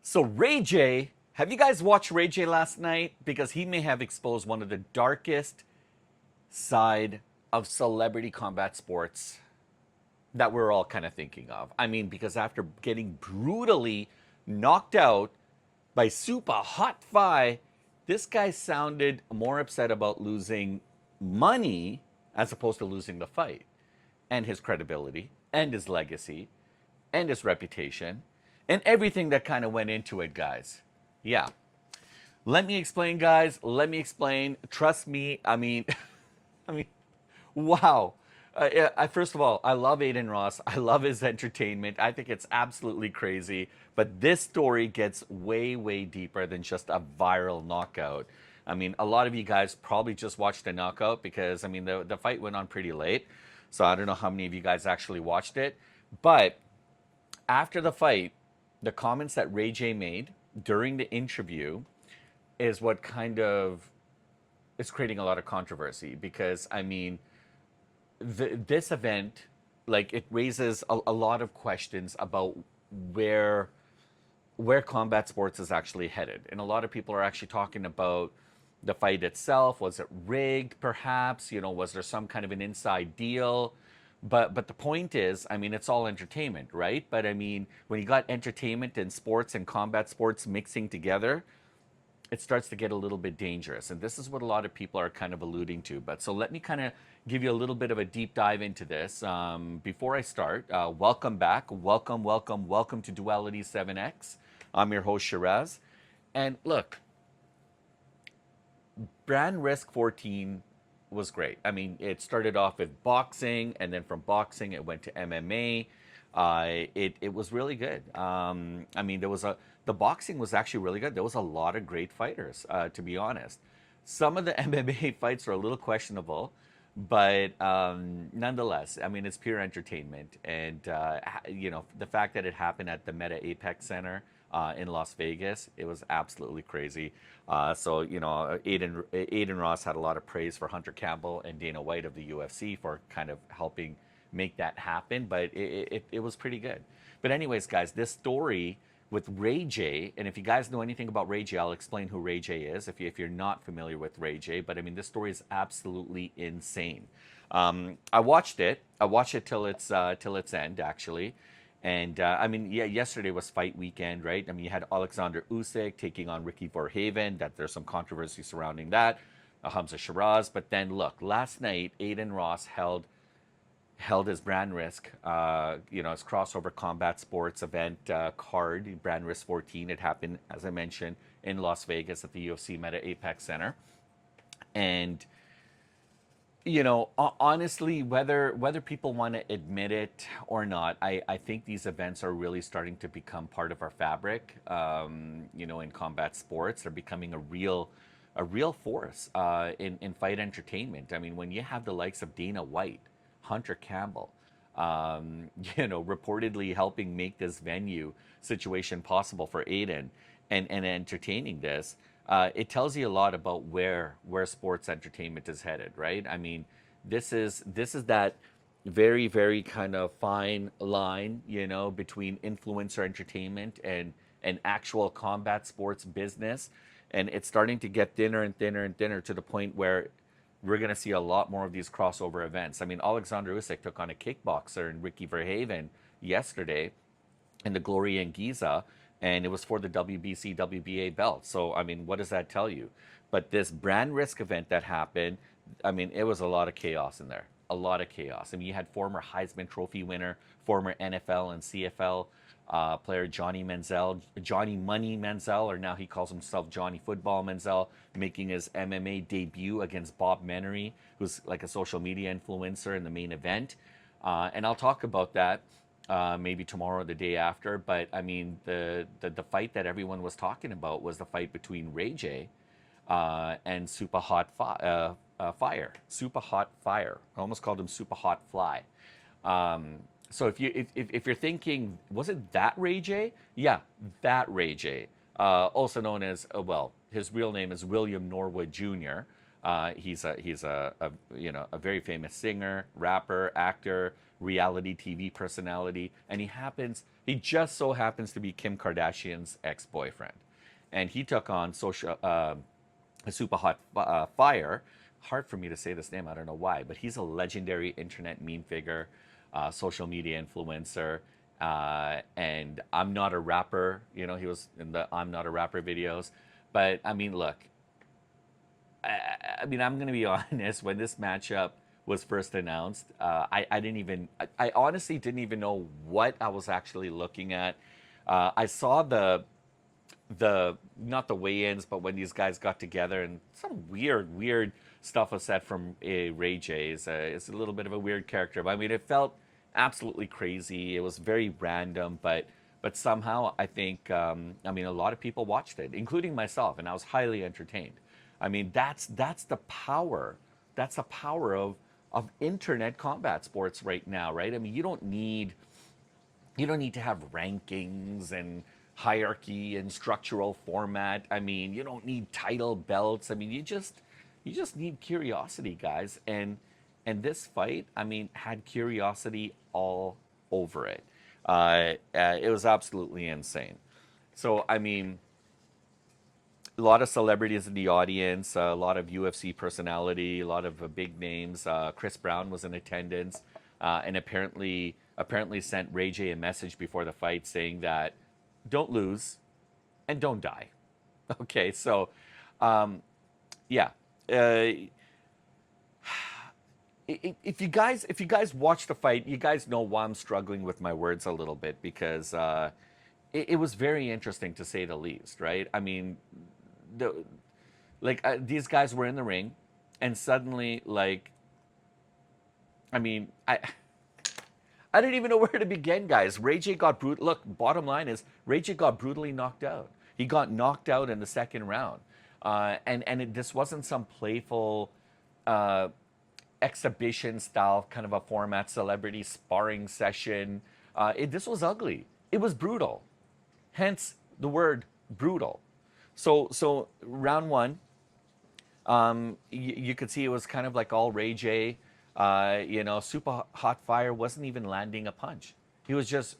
So Ray J, have you guys watched Ray J last night? Because he may have exposed one of the darkest side of celebrity combat sports that we're all kind of thinking of. I mean, because after getting brutally knocked out by Supah Hot Fire, this guy sounded more upset about losing money as opposed to losing the fight and his credibility and his legacy and his reputation and everything that kind of went into it, guys. Yeah. Let me explain, guys. Let me explain. Trust me. I mean, wow. First of all, I love Adin Ross. I love his entertainment. I think it's absolutely crazy. But this story gets way, way deeper than just a viral knockout. I mean, a lot of you guys probably just watched the knockout because, I mean, the fight went on pretty late. So I don't know how many of you guys actually watched it. But after the fight, the comments that Ray J made during the interview is what kind of is creating a lot of controversy because, I mean, this event, like, it raises a lot of questions about where where combat sports is actually headed. And a lot of people are actually talking about the fight itself. Was it rigged, perhaps? You know, was there some kind of an inside deal? But the point is, I mean, it's all entertainment, right? But I mean, when you got entertainment and sports and combat sports mixing together, it starts to get a little bit dangerous. And this is what a lot of people are kind of alluding to. But so let me kind of give you a little bit of a deep dive into this. Before I start, welcome back. Welcome, welcome, welcome to Duality 7X. I'm your host, Shiraz. And look, Brand Risk 14 was great. I mean, it started off with boxing, and then from boxing, it went to MMA. It was really good. I mean, the boxing was actually really good. There was a lot of great fighters, to be honest. Some of the MMA fights are a little questionable, but nonetheless, I mean, it's pure entertainment. And you know, the fact that it happened at the Meta Apex Center in Las Vegas, it was absolutely crazy. So you know, Adin Ross had a lot of praise for Hunter Campbell and Dana White of the UFC for kind of helping make that happen, but it was pretty good. But anyways, guys, this story with Ray J, and if you guys know anything about Ray J, I'll explain who Ray J is if you're not familiar with Ray J. But I mean, this story is absolutely insane. I watched it. I watched it till its end, actually. And I mean, yeah, yesterday was fight weekend, right? I mean, you had Alexander Usyk taking on Ricky Verhaven. That there's some controversy surrounding that. Hamza Shiraz. But then look, last night, Adin Ross held his Brand Risk, you know, his crossover combat sports event card, Brand Risk 14. It happened, as I mentioned, in Las Vegas at the UFC Meta Apex Center. And, you know, honestly, whether people want to admit it or not, I think these events are really starting to become part of our fabric, you know, in combat sports. They're becoming a real force in fight entertainment. I mean, when you have the likes of Dana White, Hunter Campbell, you know, reportedly helping make this venue situation possible for Adin and entertaining this, it tells you a lot about where sports entertainment is headed, right? I mean, this is that very, very kind of fine line, you know, between influencer entertainment and actual combat sports business. And it's starting to get thinner and thinner and thinner to the point where we're going to see a lot more of these crossover events. I mean, Alexander Usyk took on a kickboxer in Ricky Verhaven yesterday in the Gloria in Giza, and it was for the WBC, WBA belt. So, I mean, what does that tell you? But this Brand Risk event that happened, I mean, it was a lot of chaos in there. A lot of chaos. I mean, you had former Heisman Trophy winner, former NFL and CFL player Johnny Manziel, Johnny Money Manziel, or now he calls himself Johnny Football Manziel, making his MMA debut against Bob Menery, who's like a social media influencer in the main event. And I'll talk about that maybe tomorrow or the day after. But I mean, the fight that everyone was talking about was the fight between Ray J and Fire. Supah Hot Fire. I almost called him Supah Hot Fly. So if you're thinking, was it that Ray J? Yeah, that Ray J. Also known as well, his real name is William Norwood Jr. He's a you know, a very famous singer, rapper, actor, reality TV personality, and he happens He just so happens to be Kim Kardashian's ex-boyfriend, and he took on Supah Hot Fire. Hard for me to say this name. I don't know why, but he's a legendary internet meme figure, social media influencer. And I'm not a rapper. You know, he was in the I'm not a rapper videos. But I mean, look, I mean, I'm going to be honest. When this matchup was first announced, I didn't even, I honestly didn't even know what I was actually looking at. I saw not the weigh-ins, but when these guys got together and some weird stuff was said from Ray J. Is a little bit of a weird character. But I mean, it felt absolutely crazy. It was very random, but somehow I think I mean a lot of people watched it, including myself, and I was highly entertained. I mean, that's the power. That's the power of internet combat sports right now, right? I mean, you don't need to have rankings and hierarchy and structural format. I mean, you don't need title belts. I mean, you just need curiosity, guys. And this fight, I mean, had curiosity all over it. It was absolutely insane. So, I mean, a lot of celebrities in the audience, a lot of UFC personality, a lot of big names. Chris Brown was in attendance, and apparently sent Ray J a message before the fight saying that don't lose and don't die. Okay, so yeah. If you guys watch the fight, you guys know why I'm struggling with my words a little bit because it was very interesting to say the least, right? I mean, the these guys were in the ring, and suddenly I mean I didn't even know where to begin, guys. Ray J got brutal. Look, bottom line is Ray J got brutally knocked out. He got knocked out in the second round, this wasn't some playful uh, exhibition style kind of a format, celebrity sparring session. This was ugly. It was brutal. Hence the word brutal. So round one, you could see it was kind of like all Ray J. You know, Super Hot Fire wasn't even landing a punch. He was just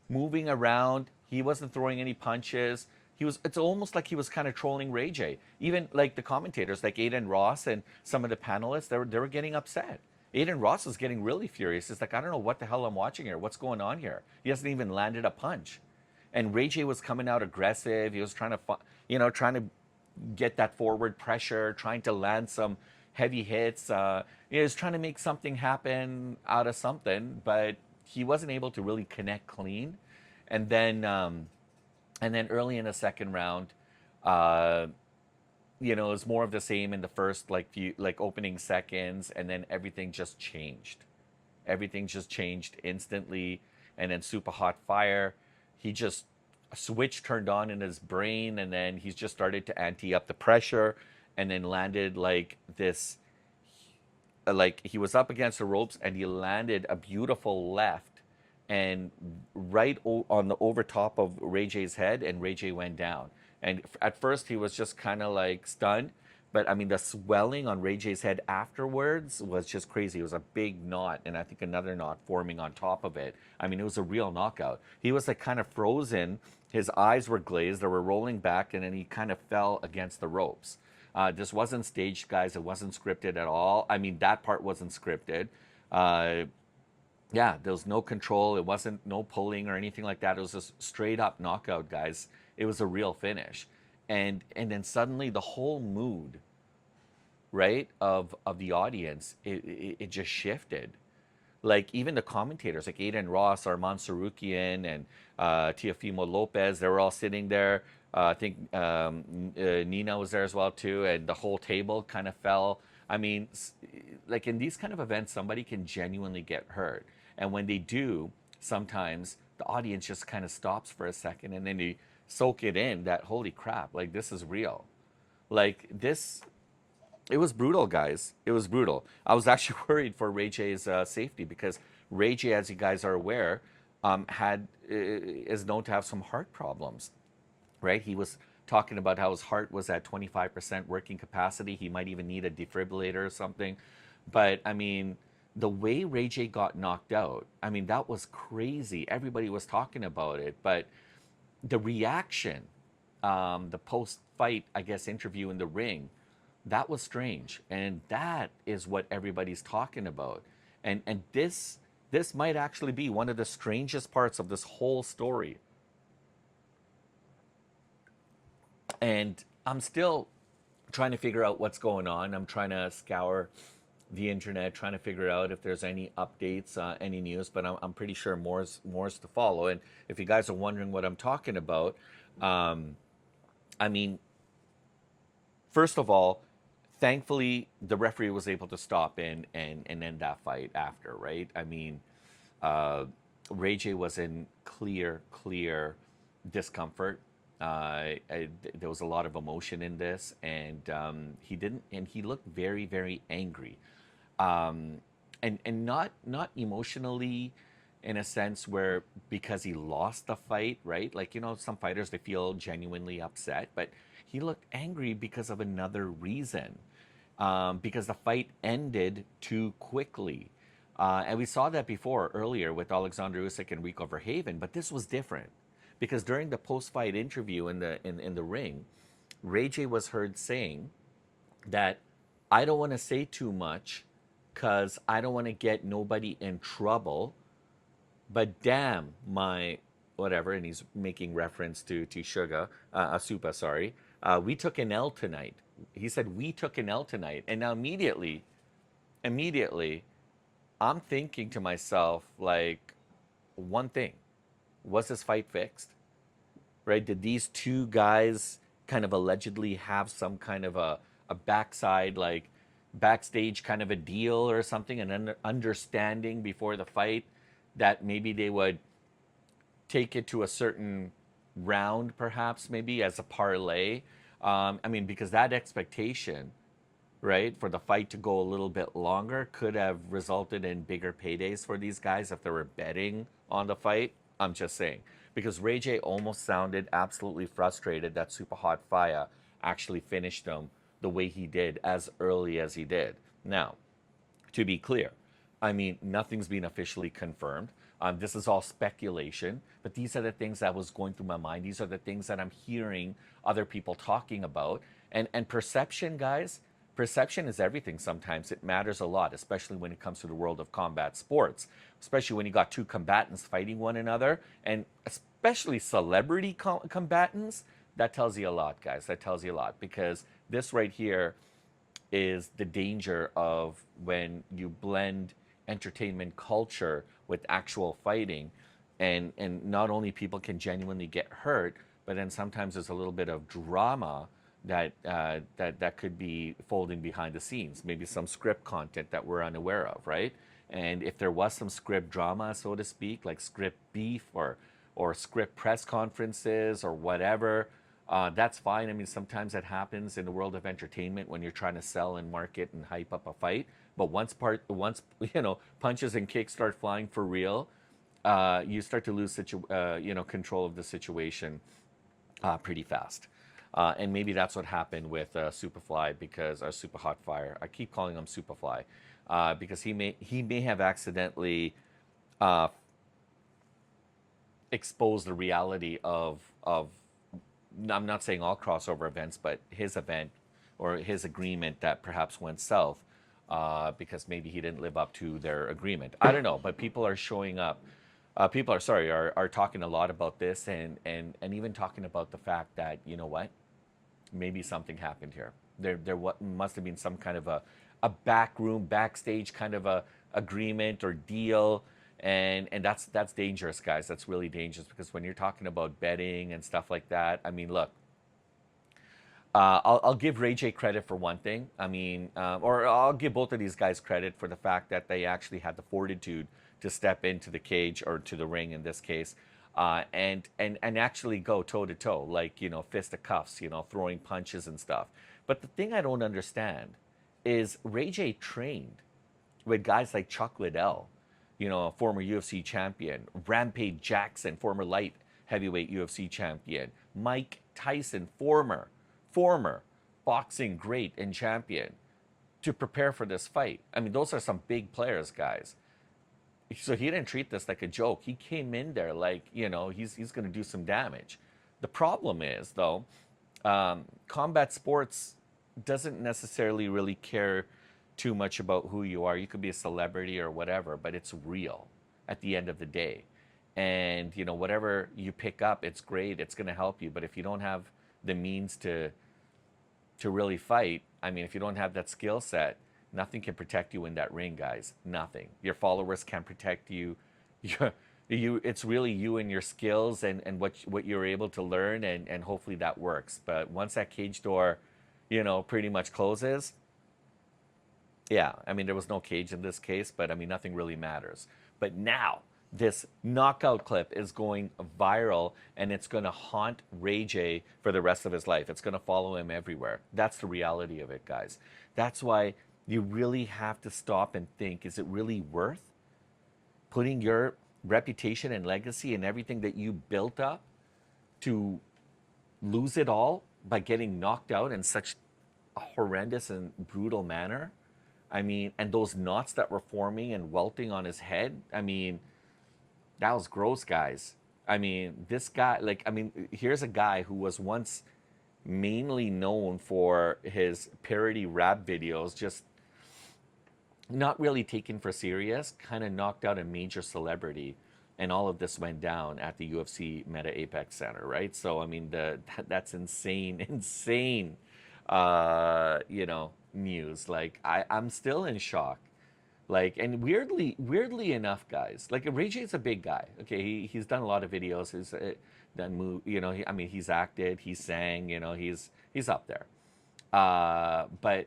moving around. He wasn't throwing any punches. It's almost like he was kind of trolling Ray J. Even like the commentators, like Adin Ross and some of the panelists, they were getting upset. Adin Ross was getting really furious. It's like, I don't know what the hell I'm watching here. What's going on here? He hasn't even landed a punch. And Ray J was coming out aggressive. He was trying to, trying to get that forward pressure, trying to land some heavy hits. He was trying to make something happen out of something, but he wasn't able to really connect clean. And then, early in the second round, it was more of the same in the first opening seconds, and then everything just changed. Everything just changed instantly, and then Super Hot Fire, he just a switch turned on in his brain, and then he's just started to ante up the pressure, and then landed like this, like he was up against the ropes, and he landed a beautiful left, and on the over top of Ray J's head, and Ray J went down. And at first he was just kind of like stunned, but I mean the swelling on Ray J's head afterwards was just crazy. It was a big knot, and I think another knot forming on top of it. I mean, it was a real knockout. He was like kind of frozen. His eyes were glazed. They were rolling back, and then he kind of fell against the ropes. This wasn't staged, guys. It wasn't scripted at all. I mean, that part wasn't scripted. Yeah, there was no control. It wasn't no pulling or anything like that. It was just straight up knockout, guys. It was a real finish. And then suddenly the whole mood, right, of the audience, it just shifted. Like even the commentators, like Adin Ross, Arman Sarukian, and Teofimo Lopez, they were all sitting there. I think Nina was there as well too, and the whole table kind of fell. I mean, like in these kind of events, somebody can genuinely get hurt, and when they do, sometimes the audience just kind of stops for a second, and then they soak it in that holy crap, like this is real, like this. It was brutal, guys. It was brutal. I was actually worried for Ray J's safety because Ray J, as you guys are aware, is known to have some heart problems, right? He was talking about how his heart was at 25% working capacity. He might even need a defibrillator or something. But I mean, the way Ray J got knocked out, I mean, that was crazy. Everybody was talking about it, but the reaction, the post-fight, I guess, interview in the ring, that was strange, and that is what everybody's talking about. And this might actually be one of the strangest parts of this whole story. And I'm still trying to figure out what's going on. I'm trying to scour the internet, trying to figure out if there's any updates, any news, but I'm pretty sure more's to follow. And if you guys are wondering what I'm talking about, um, I mean, first of all, thankfully the referee was able to stop and end that fight after, right? I mean, uh, Ray J was in clear discomfort. There was a lot of emotion in this, and he didn't, and he looked very angry, um, and not emotionally, in a sense where because he lost the fight, right? Like, you know, some fighters, they feel genuinely upset, but he looked angry because of another reason, because the fight ended too quickly. And we saw that before earlier with Alexander Usyk and Rico Verhaven, but this was different because during the post-fight interview in the ring, Ray J was heard saying that I don't want to say too much because I don't want to get nobody in trouble. But damn, my whatever, and he's making reference to Sugar, Supah, sorry. We took an L tonight. He said we took an L tonight, and now immediately, I'm thinking to myself like one thing: was this fight fixed? Right? Did these two guys kind of allegedly have some kind of a backside, like backstage kind of a deal or something, an understanding before the fight that maybe they would take it to a certain round, perhaps, maybe as a parlay? I mean, because that expectation, right, for the fight to go a little bit longer could have resulted in bigger paydays for these guys if they were betting on the fight. I'm just saying. Because Ray J almost sounded absolutely frustrated that Super Hot Fire actually finished him the way he did as early as he did. Now, to be clear, I mean, nothing's been officially confirmed. This is all speculation, but these are the things that was going through my mind. These are the things that I'm hearing other people talking about. And perception, guys, perception is everything sometimes. It matters a lot, especially when it comes to the world of combat sports, especially when you got two combatants fighting one another, and especially celebrity combatants. That tells you a lot, guys. That tells you a lot because this right here is the danger of when you blend entertainment culture with actual fighting, and not only people can genuinely get hurt, but then sometimes there's a little bit of drama that could be folding behind the scenes, maybe some script content that we're unaware of, right? And if there was some script drama, so to speak, like script beef or script press conferences or whatever, that's fine. I mean, sometimes that happens in the world of entertainment when you're trying to sell and market and hype up a fight. But once you know, punches and kicks start flying for real, you start to lose control of the situation pretty fast. And maybe that's what happened with Superfly because Super Hot Fire. I keep calling him Superfly because he may have accidentally uh, exposed the reality of I'm not saying all crossover events, but his event or his agreement that perhaps went south because maybe he didn't live up to their agreement. I don't know, but people are showing up. People are talking a lot about this and even talking about the fact that, you know what, maybe something happened here. There what must have been some kind of a backroom, backstage kind of a agreement or deal, and that's dangerous, guys. That's really dangerous because when you're talking about betting and stuff like that, I mean, look, I'll give Ray J credit for one thing. I mean, or I'll give both of these guys credit for the fact that they actually had the fortitude to step into the cage or to the ring in this case, and actually go toe to toe, like, you know, fisticuffs, you know, throwing punches and stuff. But the thing I don't understand is Ray J trained with guys like Chuck Liddell, you know, a former UFC champion, Rampage Jackson, former light heavyweight UFC champion, Mike Tyson, former boxing great and champion. to prepare for this fight. I mean, those are some big players, guys. So he didn't treat this like a joke. He came in there like, he's going to do some damage. The problem is, though, combat sports doesn't necessarily really care too much about who you are. You could be a celebrity or whatever, but it's real at the end of the day. And, whatever you pick up, it's great. It's going to help you. But if you don't have the means to really fight, I mean, if you don't have that skill set, nothing can protect you in that ring, guys. Nothing. Your followers can't protect you. It's really you and your skills and what you're able to learn, and hopefully that works. But once that cage door, pretty much closes, yeah, I mean, there was no cage in this case, but I mean, nothing really matters. But now, this knockout clip is going viral, and it's going to haunt Ray J for the rest of his life. It's going to follow him everywhere. That's the reality of it, guys. That's why you really have to stop and think, is it really worth putting your reputation and legacy and everything that you built up to lose it all by getting knocked out in such a horrendous and brutal manner? I mean, and those knots that were forming and welting on his head, I mean, that was gross, guys. I mean, this guy, here's a guy who was once mainly known for his parody rap videos, just not really taken for serious, kind of knocked out a major celebrity. And all of this went down at the UFC Meta Apex Centre, right? So, I mean, that's insane, insane, news. Like, I'm still in shock. Like, and weirdly enough, guys, like Ray J is a big guy. Okay, he's done a lot of videos. He's done he's acted, he sang. He's up there. But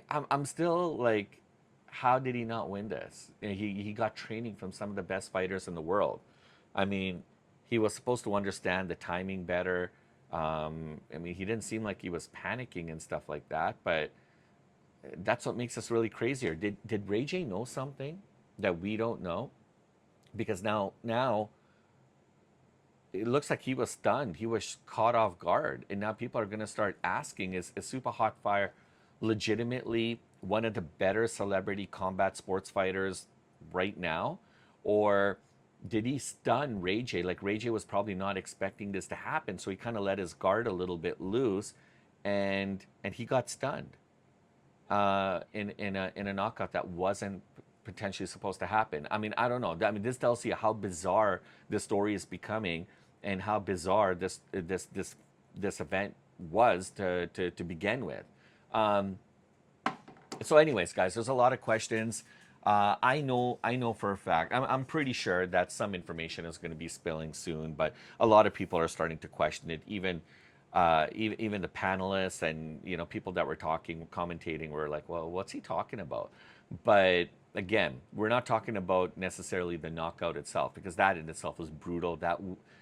I'm still like, how did he not win this? He got training from some of the best fighters in the world. I mean, he was supposed to understand the timing better. I mean, he didn't seem like he was panicking and stuff like that, but that's what makes us really crazier. Did Ray J know something that we don't know? Because now it looks like he was stunned. He was caught off guard, and now people are going to start asking: Is Supah Hot Fire legitimately one of the better celebrity combat sports fighters right now, or did he stun Ray J? Like, Ray J was probably not expecting this to happen, so he kind of let his guard a little bit loose, and he got stunned in a knockout that wasn't potentially supposed to happen. I mean, I don't know. I mean, this tells you how bizarre this story is becoming, and how bizarre this event was to begin with. So, anyways, guys, there's a lot of questions. I know for a fact. I'm pretty sure that some information is going to be spilling soon, but a lot of people are starting to question it. Even the panelists and people that were commentating were like, well, what's he talking about? But again, we're not talking about necessarily the knockout itself, because that in itself was brutal. That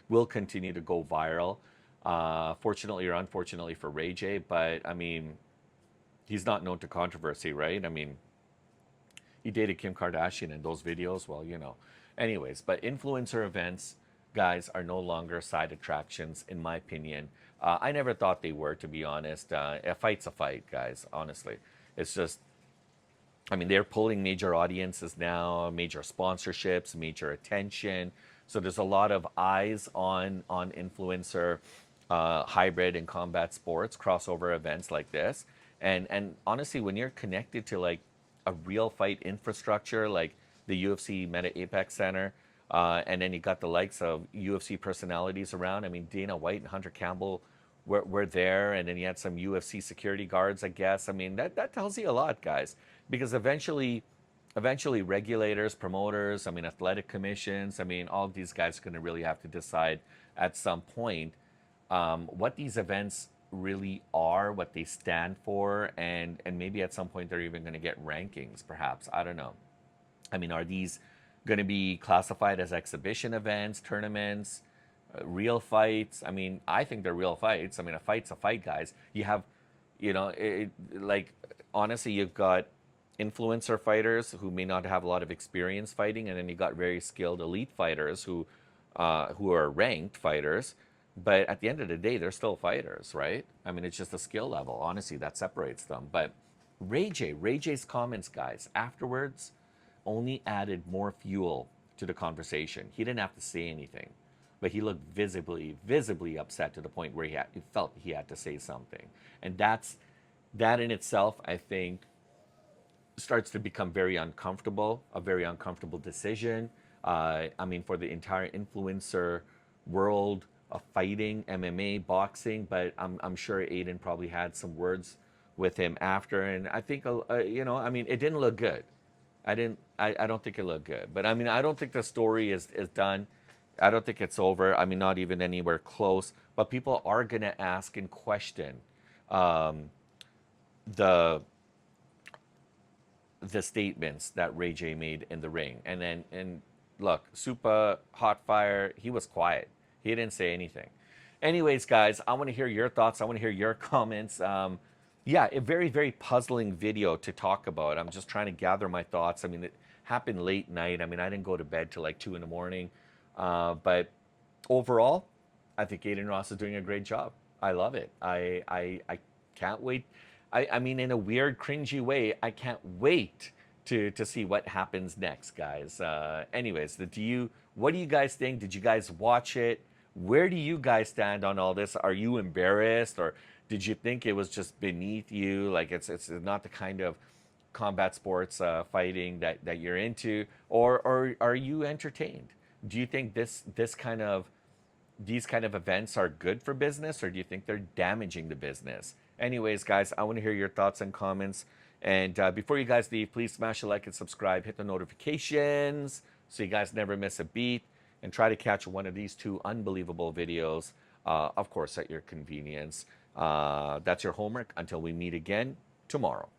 will continue to go viral, fortunately or unfortunately for Ray J. But I mean, he's not known to controversy, right? I mean, he dated Kim Kardashian in those videos. Well, anyways, but influencer events, guys, are no longer side attractions, in my opinion. I never thought they were, to be honest. A fight's a fight, guys, honestly. It's just, I mean, they're pulling major audiences now, major sponsorships, major attention. So there's a lot of eyes on influencer, hybrid and combat sports, crossover events like this. And honestly, when you're connected to like a real fight infrastructure like the UFC Meta Apex Centre, and then you got the likes of UFC personalities around. I mean, Dana White and Hunter Campbell were there, and then you had some UFC security guards, I guess. I mean, that tells you a lot, guys, because eventually regulators, promoters, I mean, athletic commissions, I mean, all of these guys are going to really have to decide at some point what these events really are, what they stand for, and maybe at some point they're even going to get rankings, perhaps. I don't know. I mean, are these going to be classified as exhibition events, tournaments, real fights? I mean, I think they're real fights. I mean, a fight's a fight, guys. You have, like, honestly, you've got influencer fighters who may not have a lot of experience fighting, and then you got very skilled elite fighters who are ranked fighters But at the end of the day, they're still fighters, right? I mean, it's just a skill level, honestly, that separates them. But Ray J's comments, guys, afterwards only added more fuel to the conversation. He didn't have to say anything, but he looked visibly upset to the point where he felt he had to say something. And that in itself, I think, starts to become very uncomfortable, a very uncomfortable decision. I mean, for the entire influencer world of fighting, MMA, boxing, but I'm sure Adin probably had some words with him after, and I think I mean, it didn't look good. I don't think it looked good, but I mean, I don't think the story is done. I don't think it's over. I mean, not even anywhere close. But people are gonna ask and question um, the the statements that Ray J made in the ring. And look, Supah Hot Fire, he was quiet. He didn't say anything. Anyways, guys, I want to hear your thoughts. I want to hear your comments. Yeah, a very puzzling video to talk about. I'm just trying to gather my thoughts. I mean, it happened late night. I mean, I didn't go to bed till like 2 in the morning. But overall, I think Adin Ross is doing a great job. I love it. I can't wait. I mean, in a weird, cringy way, I can't wait to see what happens next, guys. Anyways, what do you guys think? Did you guys watch it? Where do you guys stand on all this? Are you embarrassed, or did you think it was just beneath you? Like it's not the kind of combat sports fighting that you're into, or are you entertained? Do you think this kind of these kind of events are good for business, or do you think they're damaging the business? Anyways, guys, I want to hear your thoughts and comments. And before you guys leave, please smash a like and subscribe, hit the notifications so you guys never miss a beat, and try to catch one of these two unbelievable videos, of course, at your convenience. That's your homework until we meet again tomorrow.